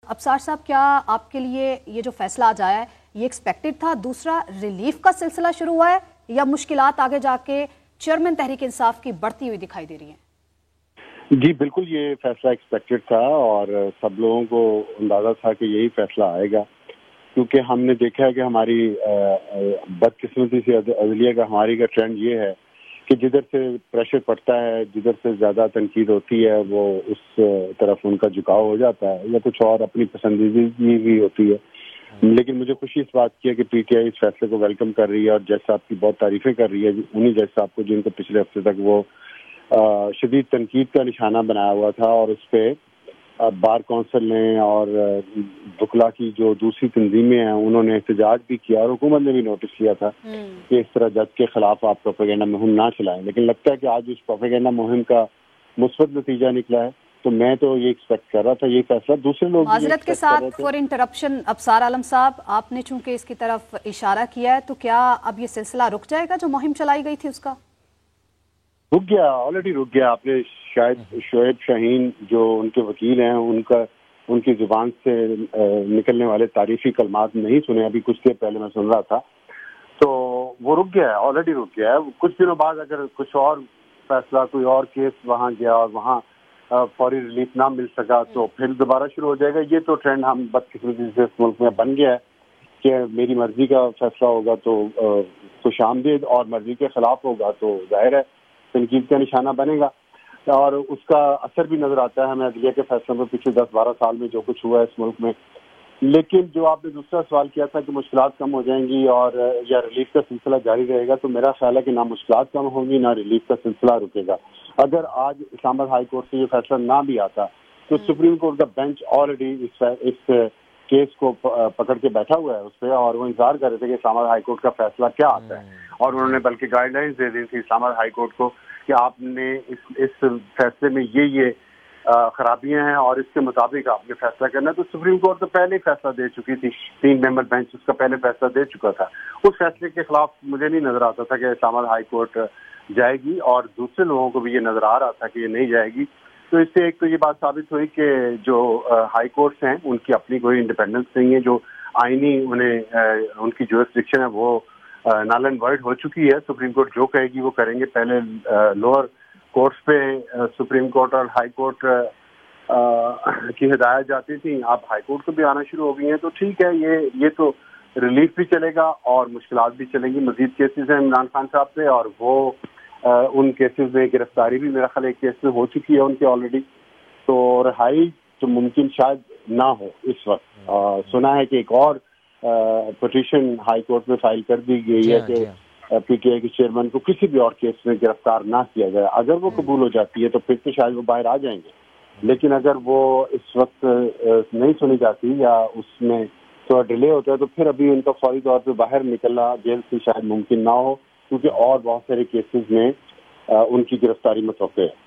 ابصار صاحب، کیا آپ کے لیے یہ جو فیصلہ آج آیا ہے یہ ایکسپیکٹڈ تھا؟ دوسرا، ریلیف کا سلسلہ شروع ہوا ہے یا مشکلات آگے جا کے چیئرمین تحریک انصاف کی بڑھتی ہوئی دکھائی دے رہی ہیں؟ جی بالکل، یہ فیصلہ ایکسپیکٹڈ تھا اور سب لوگوں کو اندازہ تھا کہ یہی فیصلہ آئے گا، کیونکہ ہم نے دیکھا ہے کہ ہماری بدقسمتی سے عدلیہ کا ہماری کا ٹرینڈ یہ ہے کہ جدھر سے پریشر پڑتا ہے، جدھر سے زیادہ تنقید ہوتی ہے، وہ اس طرف ان کا جھکاؤ ہو جاتا ہے یا کچھ اور اپنی پسندیدگی بھی ہوتی ہے۔ لیکن مجھے خوشی اس بات کی ہے کہ پی ٹی آئی اس فیصلے کو ویلکم کر رہی ہے اور جج صاحب کی بہت تعریفیں کر رہی ہے، انہی جج صاحب کو جن کو پچھلے ہفتے تک وہ شدید تنقید کا نشانہ بنایا ہوا تھا، اور اس پہ بار کونسل نے اور وکلا کی جو دوسری تنظیمیں ہیں انہوں نے احتجاج بھی کیا، اور حکومت نے بھی نوٹس کیا تھا کہ اس طرح جج کے خلاف آپ پروپیگنڈا مہم نہ چلائیں۔ لیکن لگتا ہے کہ آج اس پروپیگنڈا مہم کا مثبت نتیجہ نکلا ہے، تو میں تو یہ ایکسپیکٹ کر رہا تھا یہ فیصلہ دوسرے لوگ بھی معذرت کے ساتھ فور انٹرپشن ابصار عالم صاحب، آپ نے چونکہ اس کی طرف اشارہ کیا ہے، تو کیا اب یہ سلسلہ رک جائے گا جو مہم چلائی گئی تھی اس کا؟ رک گیا، آلریڈی رک گیا۔ آپ نے شاید شعیب شاہین جو ان کے وکیل ہیں ان کی زبان سے نکلنے والے تعریفی کلمات نہیں سنے، ابھی کچھ دیر پہلے میں سن رہا تھا، تو وہ رک گیا ہے، آلریڈی رک گیا ہے۔ کچھ دنوں بعد اگر کچھ اور فیصلہ، کوئی اور کیس وہاں گیا اور وہاں فوری ریلیف نہ مل سکا تو پھر دوبارہ شروع ہو جائے گا۔ یہ تو ٹرینڈ ہم بدقسمتی سے اس ملک میں بن گیا ہے کہ میری مرضی کا فیصلہ ہوگا تو خوش آمدید، اور مرضی کے خلاف ہوگا تو ظاہر ہے تنقید کا نشانہ بنے گا، اور اس کا اثر بھی نظر آتا ہے ہمیں عدلیہ کے فیصلوں میں پچھلے 10-12 سال میں جو کچھ ہوا ہے اس ملک میں۔ لیکن جو آپ نے دوسرا سوال کیا تھا کہ مشکلات کم ہو جائیں گی اور یا ریلیف کا سلسلہ جاری رہے گا، تو میرا خیال ہے کہ نہ مشکلات کم ہوں گی نہ ریلیف کا سلسلہ رکے گا۔ اگر آج اسلام آباد ہائی کورٹ سے یہ فیصلہ نہ بھی آتا تو سپریم کورٹ کا بینچ آلریڈی اس کیس کو پکڑ کے بیٹھا ہوا ہے اس پہ، اور وہ انتظار کر رہے تھے کہ اسلام آباد ہائی کورٹ کا فیصلہ کیا آتا ہے، اور انہوں نے بلکہ گائیڈ لائنز دے دی تھی اسلام آباد ہائی کورٹ کو کہ آپ نے اس فیصلے میں یہ خرابیاں ہیں اور اس کے مطابق آپ نے فیصلہ کرنا ہے۔ تو سپریم کورٹ تو پہلے ہی فیصلہ دے چکی تھی، 3 ممبر بینچ اس کا پہلے فیصلہ دے چکا تھا۔ اس فیصلے کے خلاف مجھے نہیں نظر آتا تھا کہ اسلام آباد ہائی کورٹ جائے گی، اور دوسرے لوگوں کو بھی یہ نظر آ رہا تھا کہ یہ نہیں جائے گی۔ تو اس سے ایک تو یہ بات ثابت ہوئی کہ جو ہائی کورٹس ہیں ان کی اپنی کوئی انڈیپینڈنس نہیں ہے، جو آئینی ان کی جورسڈکشن ہے وہ نل اینڈ وائڈ ہو چکی ہے۔ سپریم کورٹ جو کہے گی وہ کریں گے۔ پہلے لوور کورٹس پہ سپریم کورٹ اور ہائی کورٹ کی ہدایت جاتی تھی، اب ہائی کورٹ کو بھی آنا شروع ہو گئی ہیں، تو ٹھیک ہے، یہ تو ریلیف بھی چلے گا اور مشکلات بھی چلیں گی۔ مزید کیسز ہیں عمران خان صاحب پہ، اور وہ ان کیسز میں گرفتاری بھی میرا خیال ایک کیس میں ہو چکی ہے ان کی آلریڈی، تو رہائی تو ممکن شاید نہ ہو اس وقت۔ سنا ہے کہ ایک اور پٹیشن ہائی کورٹ میں فائل کر دی گئی ہے کہ پی ٹی آئی کے چیئرمین کو کسی بھی اور کیس میں گرفتار نہ کیا جائے۔ اگر وہ قبول ہو جاتی ہے تو پھر تو شاید وہ باہر آ جائیں گے، لیکن اگر وہ اس وقت نہیں سنی جاتی یا اس میں تھوڑا ڈیلے ہوتا ہے تو پھر ابھی ان کا فوری طور پہ باہر نکلنا جیل سے شاید ممکن نہ ہو، کیونکہ اور بہت سارے کیسز میں ان کی گرفتاری متوقع ہے۔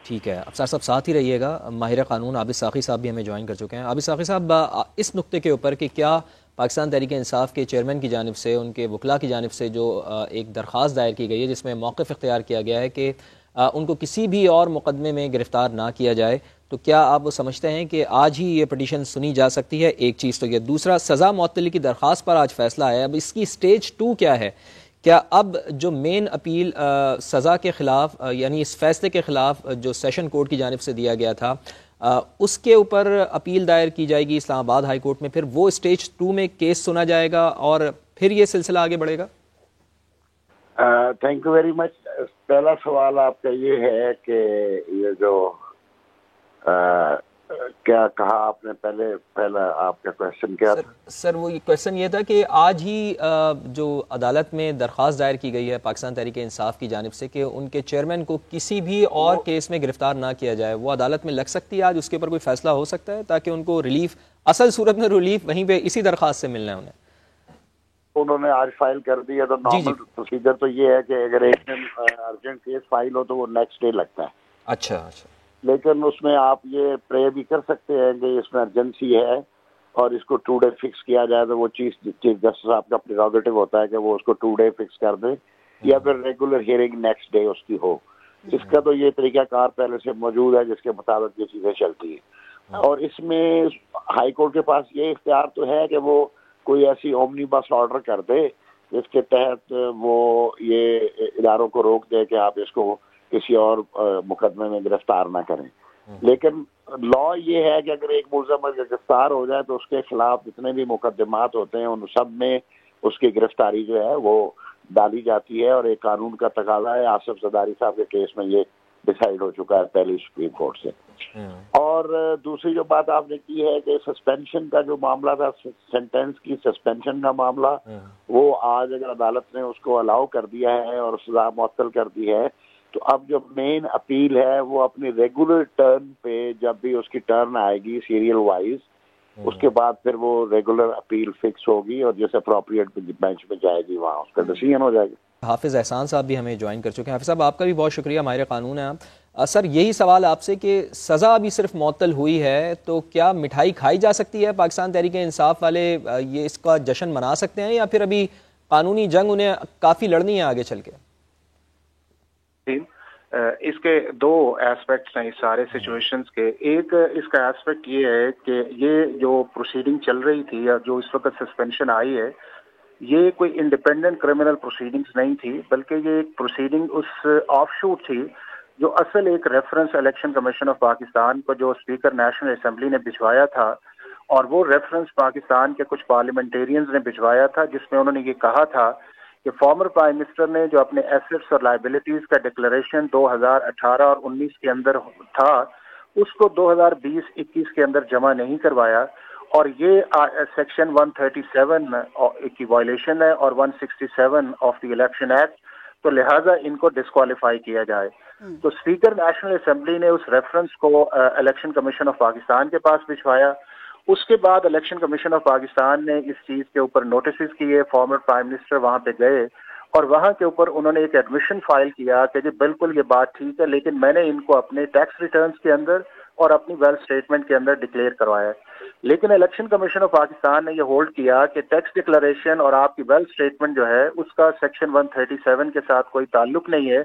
ٹھیک ہے، ابصار صاحب ساتھ ہی رہیے گا۔ ماہر قانون عابد ساقی صاحب بھی ہمیں جوائن کر چکے ہیں۔ عابد ساقی صاحب، اس نقطے کے اوپر کہ کیا پاکستان تحریک انصاف کے چیئرمین کی جانب سے، ان کے وکلاء کی جانب سے جو ایک درخواست دائر کی گئی ہے جس میں موقف اختیار کیا گیا ہے کہ ان کو کسی بھی اور مقدمے میں گرفتار نہ کیا جائے، تو کیا آپ وہ سمجھتے ہیں کہ آج ہی یہ پٹیشن سنی جا سکتی ہے؟ ایک چیز تو یہ، دوسرا سزا معطلی کی درخواست پر آج فیصلہ آیا ہے، اب اس کی سٹیج 2 کیا ہے؟ کیا اب جو مین اپیل سزا کے خلاف، یعنی اس فیصلے کے خلاف جو سیشن کورٹ کی جانب سے دیا گیا تھا، اس کے اوپر اپیل دائر کی جائے گی اسلام آباد ہائی کورٹ میں، پھر وہ اسٹیج 2 میں کیس سنا جائے گا اور پھر یہ سلسلہ آگے بڑھے گا؟ Thank you very much. پہلا سوال آپ کا یہ ہے کہ یہ جو کیا کہا آپ نے پہلا آپ کا کوشچن کیا تھا؟ سر وہ کوشچن یہ تھا کہ آج ہی جو عدالت میں درخواست دائر کی گئی ہے پاکستان تحریک انصاف کی جانب سے کہ ان کے چیئرمین کو کسی بھی اور کیس میں گرفتار نہ کیا جائے، وہ عدالت میں لگ سکتی ہے آج؟ اس کے اوپر کوئی فیصلہ ہو سکتا ہے تاکہ ان کو ریلیف، اصل صورت میں ریلیف وہیں پہ اسی درخواست سے ملنا ہے انہوں نے آج فائل کر دی ہے، تو نارمل پروسیجر تو یہ ہے کہ اگر ایک دن ارجنٹ کیس فائل ہو تو وہ نیکسٹ ڈے لگتا ہے۔ اچھا، لیکن اس میں آپ یہ پرے بھی کر سکتے ہیں کہ اس میں ارجنسی ہے اور اس کو 2 ڈے فکس کیا جائے، تو وہ چیف جسٹس صاحب کا پریروگیٹو ہوتا ہے کہ وہ اس کو 2 ڈے فکس کر دیں، یا پھر ریگولر ہیئرنگ نیکسٹ ڈے اس کی ہو۔ اس کا تو یہ طریقہ کار پہلے سے موجود ہے جس کے مطابق یہ چیزیں چلتی ہیں۔ اور اس میں ہائی کورٹ کے پاس یہ اختیار تو ہے کہ وہ کوئی ایسی اومنی بس آرڈر کر دے جس کے تحت وہ یہ اداروں کو روک دے کہ آپ اس کو کسی اور مقدمے میں گرفتار نہ کریں. لیکن لا یہ ہے کہ اگر ایک ملزم گرفتار ہو جائے تو اس کے خلاف جتنے بھی مقدمات ہوتے ہیں ان سب میں اس کی گرفتاری جو ہے وہ ڈالی جاتی ہے, اور ایک قانون کا تقاضا ہے. آصف زرداری صاحب کے کیس میں یہ ڈیسائیڈ ہو چکا ہے پہلی سپریم کورٹ سے. اور دوسری جو بات آپ نے کی ہے کہ سسپینشن کا جو معاملہ تھا, سینٹینس کی سسپینشن کا معاملہ, وہ آج اگر عدالت نے اس کو الاؤ کر دیا ہے اور سزا معطل کر دی ہے, تو اب جو مین اپیل ہے وہ اپنی ریگولر ٹرن پہ جب بھی اس کی ٹرن آئے گی سیریل وائز, اس کے بعد پھر وہ ریگولر اپیل فکس ہوگی اور جیسے اپروپریٹ بینچ میں جائے گی وہاں اس کا ڈیسیژن ہو جائے گا. حافظ احسان صاحب بھی ہمیں جوائن کر چکے ہیں. حافظ صاحب آپ کا بھی بہت شکریہ, ماہر قانون ہیں آپ. سر یہی سوال آپ سے کہ سزا ابھی صرف معطل ہوئی ہے تو کیا مٹھائی کھائی جا سکتی ہے؟ پاکستان تحریک انصاف والے یہ اس کا جشن منا سکتے ہیں یا پھر ابھی قانونی جنگ انہیں کافی لڑنی ہے آگے چل کے؟ اس کے دو ایسپیکٹس ہیں اس سارے سچویشنز کے. ایک اس کا ایسپیکٹ یہ ہے کہ یہ جو پروسیڈنگ چل رہی تھی یا جو اس وقت سسپینشن آئی ہے, یہ کوئی انڈیپینڈنٹ کرمنل پروسیڈنگز نہیں تھی, بلکہ یہ ایک پروسیڈنگ اس آف شوٹ تھی جو اصل ایک reference election commission of Pakistan کو جو اسپیکر نیشنل اسمبلی نے بھجوایا تھا, اور وہ ریفرنس پاکستان کے کچھ پارلیمنٹیرینز نے بھجوایا تھا, جس میں انہوں نے یہ کہا تھا کہ فارمر پرائم منسٹر نے جو اپنے ایسٹس اور لائبلٹیز کا ڈکلریشن 2018 اور 19 کے اندر تھا, اس کو 2020-21 کے اندر جمع نہیں کروایا, اور یہ سیکشن 137 کی وائلیشن ہے اور 167 آف دی الیکشن ایکٹ, تو لہٰذا ان کو ڈسکوالیفائی کیا جائے. تو اسپیکر نیشنل اسمبلی نے اس ریفرنس کو الیکشن کمیشن آف پاکستان کے پاس بھجوایا. اس کے بعد الیکشن کمیشن آف پاکستان نے اس چیز کے اوپر نوٹسز کیے, فارمر پرائم منسٹر وہاں پہ گئے اور وہاں کے اوپر انہوں نے ایک ایڈمیشن فائل کیا کہ جی بالکل یہ بات ٹھیک ہے, لیکن میں نے ان کو اپنے ٹیکس ریٹرنز کے اندر اور اپنی ویلتھ اسٹیٹمنٹ کے اندر ڈکلیئر کروایا ہے. لیکن الیکشن کمیشن آف پاکستان نے یہ ہولڈ کیا کہ ٹیکس ڈکلریشن اور آپ کی ویلتھ اسٹیٹمنٹ جو ہے اس کا سیکشن 137 کے ساتھ کوئی تعلق نہیں ہے,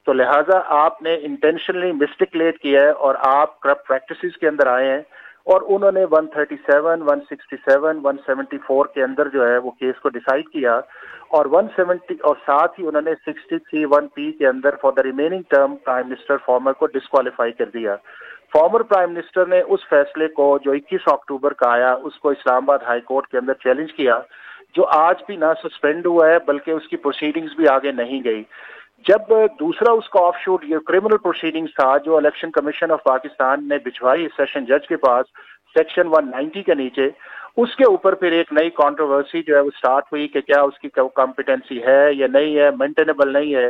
تو لہٰذا آپ نے انٹینشنلی مسڈکلیئر کیا ہے اور آپ کرپٹ پریکٹسز کے اندر آئے ہیں. اور انہوں نے 137, 167, 174 کے اندر جو ہے وہ کیس کو ڈیسائیڈ کیا, اور 170 اور ساتھ ہی انہوں نے 63(1)(p) کے اندر for the remaining term prime minister former کو ڈسکوالیفائی کر دیا. فارمر پرائم منسٹر نے اس فیصلے کو جو 21 اکتوبر کا آیا اس کو اسلام آباد ہائی کورٹ کے اندر چیلنج کیا, جو آج بھی نہ سسپینڈ ہوا ہے بلکہ اس کی پروسیڈنگز بھی آگے نہیں گئی. جب دوسرا اس کا آف شوٹ یہ کرمنل پروسیڈنگز تھا جو الیکشن کمیشن آف پاکستان نے بھجوائی سیشن جج کے پاس سیکشن 190 کے نیچے, اس کے اوپر پھر ایک نئی کنٹروورسی جو ہے وہ سٹارٹ ہوئی کہ کیا اس کی کمپیٹنسی ہے یا نہیں ہے, مینٹینیبل نہیں ہے.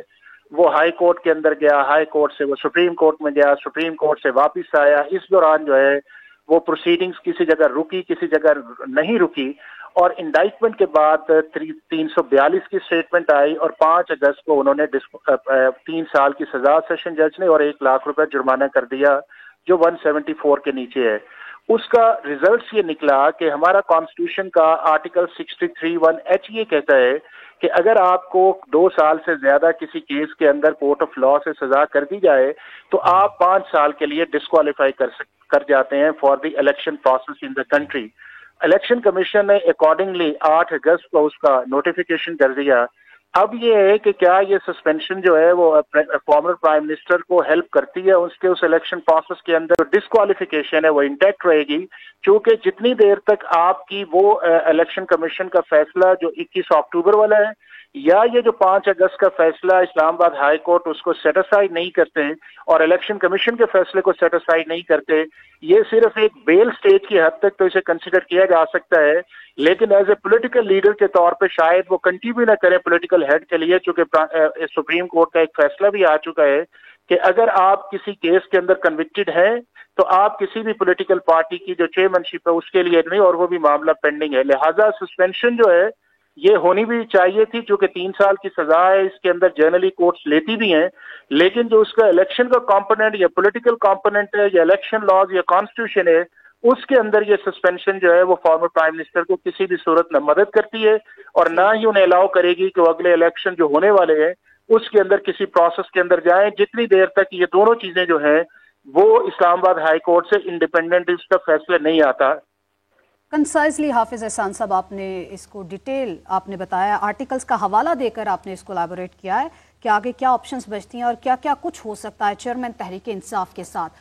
وہ ہائی کورٹ کے اندر گیا, ہائی کورٹ سے وہ سپریم کورٹ میں گیا, سپریم کورٹ سے واپس آیا. اس دوران جو ہے وہ پروسیڈنگز کسی جگہ رکی, کسی جگہ نہیں رکی, اور انڈائٹمنٹ کے بعد 342 کی اسٹیٹمنٹ آئی اور 5 اگست کو انہوں نے 3 سال کی سزا سیشن جج نے اور 1 لاکھ روپے جرمانہ کر دیا جو 174 کے نیچے ہے. اس کا ریزلٹس یہ نکلا کہ ہمارا کانسٹیٹیوشن کا آرٹیکل 63(1)(h) یہ کہتا ہے کہ اگر آپ کو 2 سال سے زیادہ کسی کیس کے اندر کورٹ آف لا سے سزا کر دی جائے تو آپ 5 سال کے لیے ڈسکوالیفائی کر جاتے ہیں for the election process in the country. Election commission نے اکارڈنگلی 8 اگست کو اس کا نوٹیفیکیشن کر دیا. اب یہ ہے کہ کیا یہ سسپینشن جو ہے وہ فارمر پرائم منسٹر کو ہیلپ کرتی ہے اس کے اس الیکشن پروسیس کے اندر. ڈسکوالیفیکیشن ہے وہ انٹیکٹ رہے گی, کیونکہ جتنی دیر تک آپ کی وہ الیکشن کمیشن کا فیصلہ جو 21 اکتوبر والا ہے یا یہ جو 5 اگست کا فیصلہ اسلام آباد ہائی کورٹ اس کو سیٹسفائی نہیں کرتے اور الیکشن کمیشن کے فیصلے کو سیٹسفائی نہیں کرتے, یہ صرف ایک بیل سٹیج کی حد تک تو اسے کنسیڈر کیا جا سکتا ہے, لیکن ایز اے پولیٹیکل لیڈر کے طور پہ شاید وہ کنٹینیو نہ کریں پولیٹیکل ہیڈ کے لیے, چونکہ سپریم کورٹ کا ایک فیصلہ بھی آ چکا ہے کہ اگر آپ کسی کیس کے اندر کنوکٹڈ ہیں تو آپ کسی بھی پولیٹیکل پارٹی کی جو چیئرمین شپ ہے اس کے لیے نہیں, اور وہ بھی معاملہ پینڈنگ ہے. لہٰذا سسپینشن جو ہے یہ ہونی بھی چاہیے تھی, چونکہ 3 سال کی سزا ہے, اس کے اندر جنرلی کورٹس لیتی بھی ہیں, لیکن جو اس کا الیکشن کا کمپوننٹ یا پولیٹیکل کمپوننٹ ہے یا الیکشن لاز یا کانسٹیٹیوشن ہے, اس کے اندر یہ سسپینشن جو ہے وہ فارمر پرائم منسٹر کو کسی بھی صورت نہ مدد کرتی ہے اور نہ ہی انہیں الاؤ کرے گی کہ وہ اگلے الیکشن جو ہونے والے ہیں اس کے اندر کسی پروسیس کے اندر جائیں, جتنی دیر تک یہ دونوں چیزیں جو ہیں وہ اسلام آباد ہائی کورٹ سے انڈیپینڈنٹ اس کا فیصلہ نہیں آتا. کنسائزلی حافظ احسان صاحب آپ نے اس کو ڈیٹیل آپ نے بتایا، آرٹیکلز کا حوالہ دے کر آپ نے اس کو ایلیبوریٹ کیا ہے کہ آگے کیا آپشنز بچتی ہیں اور کیا کیا کچھ ہو سکتا ہے چیئرمین تحریک انصاف کے ساتھ.